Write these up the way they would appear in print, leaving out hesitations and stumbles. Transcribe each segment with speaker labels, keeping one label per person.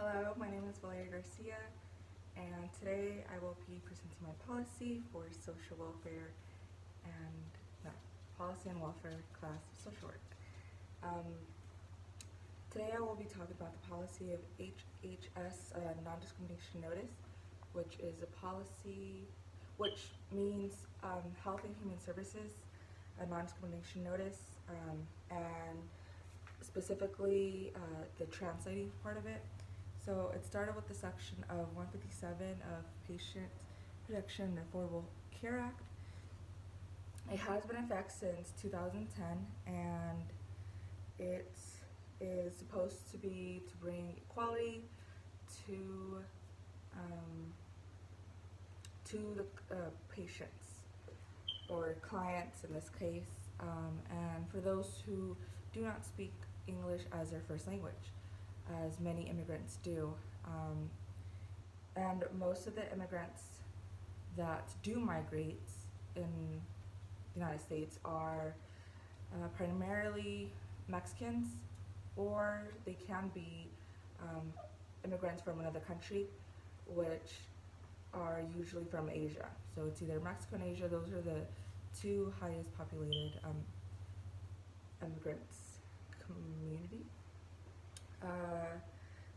Speaker 1: Hello, my name is Valeria Garcia, and today I will be presenting my policy for social welfare and no, policy and welfare class of social work. Um, Today I will be talking about the policy of HHS non-discrimination notice, which is a policy which means Health and Human Services a non-discrimination notice, and specifically the translating part of it. So it started with the section of 157 of Patient Protection and Affordable Care Act. It has been in effect since 2010, and it is supposed to be to bring equality to the patients or clients in this case, and for those who do not speak English as their first language, as many immigrants do. And most of the immigrants that do migrate in the United States are primarily Mexicans, or they can be immigrants from another country, which are usually from Asia. So it's either Mexico and Asia. Those are the two highest populated immigrants community.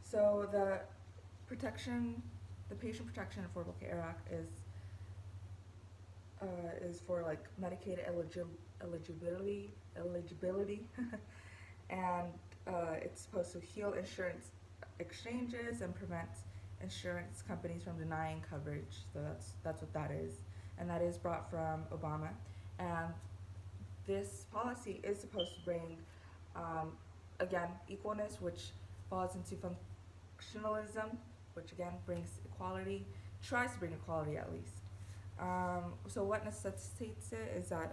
Speaker 1: So the Patient Protection and Affordable Care Act is for like Medicaid eligibility, and it's supposed to heal insurance exchanges and prevent insurance companies from denying coverage. So that's what that is, and that is brought from Obama. And this policy is supposed to bring, again, equalness, which falls into functionalism, which again brings equality, tries to bring equality at least. So what necessitates it is that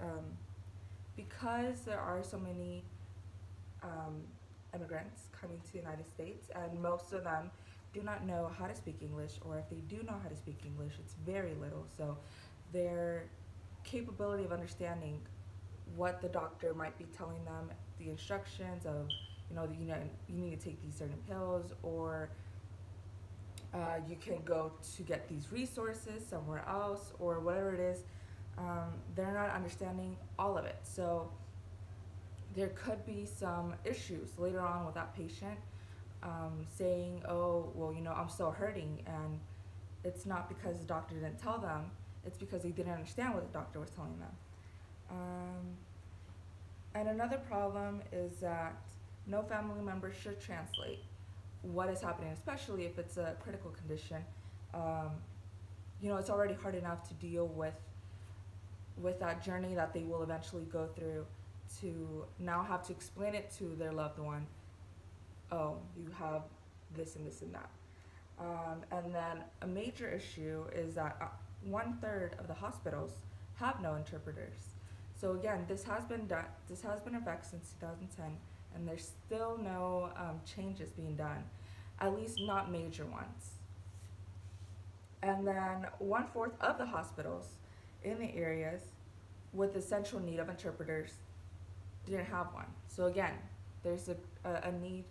Speaker 1: because there are so many immigrants coming to the United States, and most of them do not know how to speak English, or if they do know how to speak English, it's very little. So their capability of understanding what the doctor might be telling them, the instructions of, you need to take these certain pills, or you can go to get these resources somewhere else, or whatever it is, they're not understanding all of it. So there could be some issues later on with that patient saying, oh, well, I'm still hurting, and it's not because the doctor didn't tell them, it's because they didn't understand what the doctor was telling them. And another problem is that no family member should translate what is happening, especially if it's a critical condition. It's already hard enough to deal with that journey that they will eventually go through, to now have to explain it to their loved one. Oh, you have this and this and that. And then a major issue is that 1/3 of the hospitals have no interpreters. So again, this has been in effect since 2010, and there's still no changes being done, at least not major ones. And then 1/4 of the hospitals in the areas with essential need of interpreters didn't have one. So again, there's a need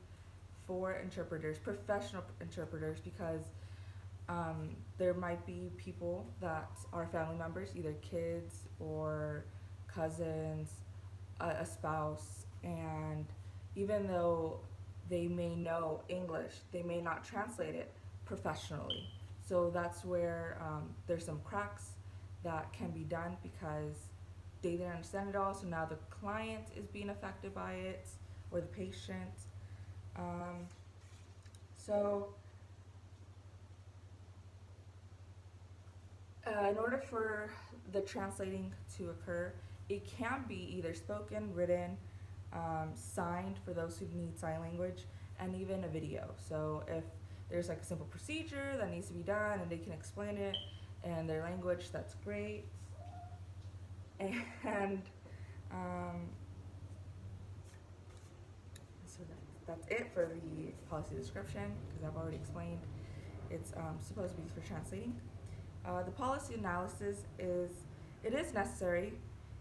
Speaker 1: for interpreters, professional interpreters, because there might be people that are family members, either kids or cousins, a spouse, and even though they may know English, they may not translate it professionally. So that's where there's some cracks that can be done, because they didn't understand it all, so now the client is being affected by it, or the patient. In order for the translating to occur, it can be either spoken, written, signed for those who need sign language, and even a video. So if there's like a simple procedure that needs to be done and they can explain it in their language, that's great. And so that's it for the policy description, because I've already explained it's supposed to be for translating. The policy analysis is necessary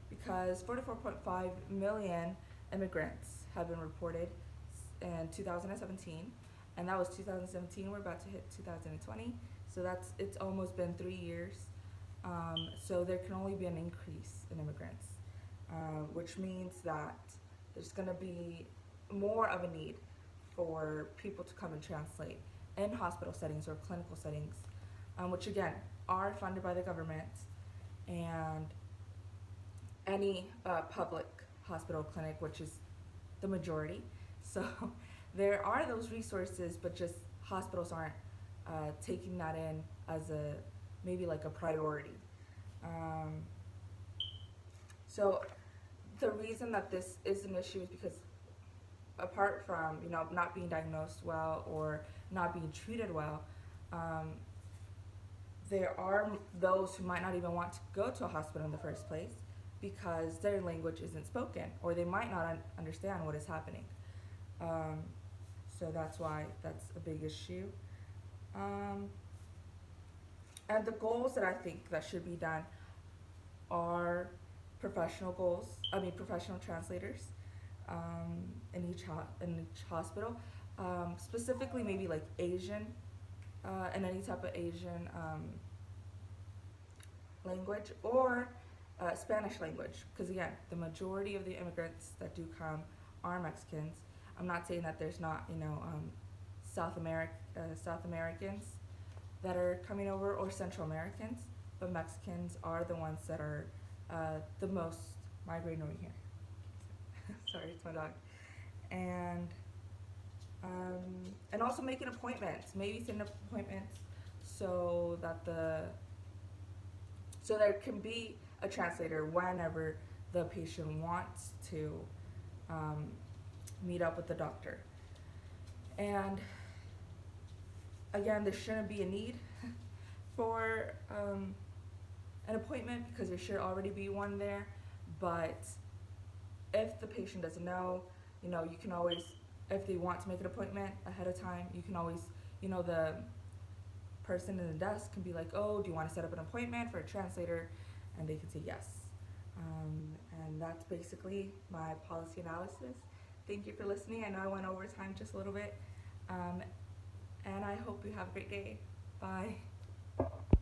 Speaker 1: because 44.5 million immigrants have been reported in 2017, and that was 2017. We're about to hit 2020, so it's almost been 3 years. So there can only be an increase in immigrants, which means that there's going to be more of a need for people to come and translate in hospital settings or clinical settings, which again are funded by the government and any public hospital clinic, which is the majority. So there are those resources, but just hospitals aren't taking that in as a maybe like a priority. Um, so the reason that this is an issue is because apart from not being diagnosed well or not being treated well, um, there are those who might not even want to go to a hospital in the first place because their language isn't spoken or they might not understand what is happening. Um, so that's why that's a big issue. Um, and the goals that I think that should be done are professional goals. I mean, professional translators in each hospital, specifically maybe like Asian and any type of Asian language or Spanish language. Because again, the majority of the immigrants that do come are Mexicans. I'm not saying that there's not South Americans that are coming over or Central Americans, but Mexicans are the ones that are the most migrating over here. Sorry, it's my dog. And also making appointments, maybe setting up appointments so that so there can be a translator whenever the patient wants to meet up with the doctor. And again, there shouldn't be a need for an appointment because there should already be one there. But if the patient doesn't know, you can always, if they want to make an appointment ahead of time, you can always, the person in the desk can be like, oh, do you want to set up an appointment for a translator? And they can say yes. And that's basically my policy analysis. Thank you for listening. I know I went over time just a little bit. And I hope you have a great day. Bye.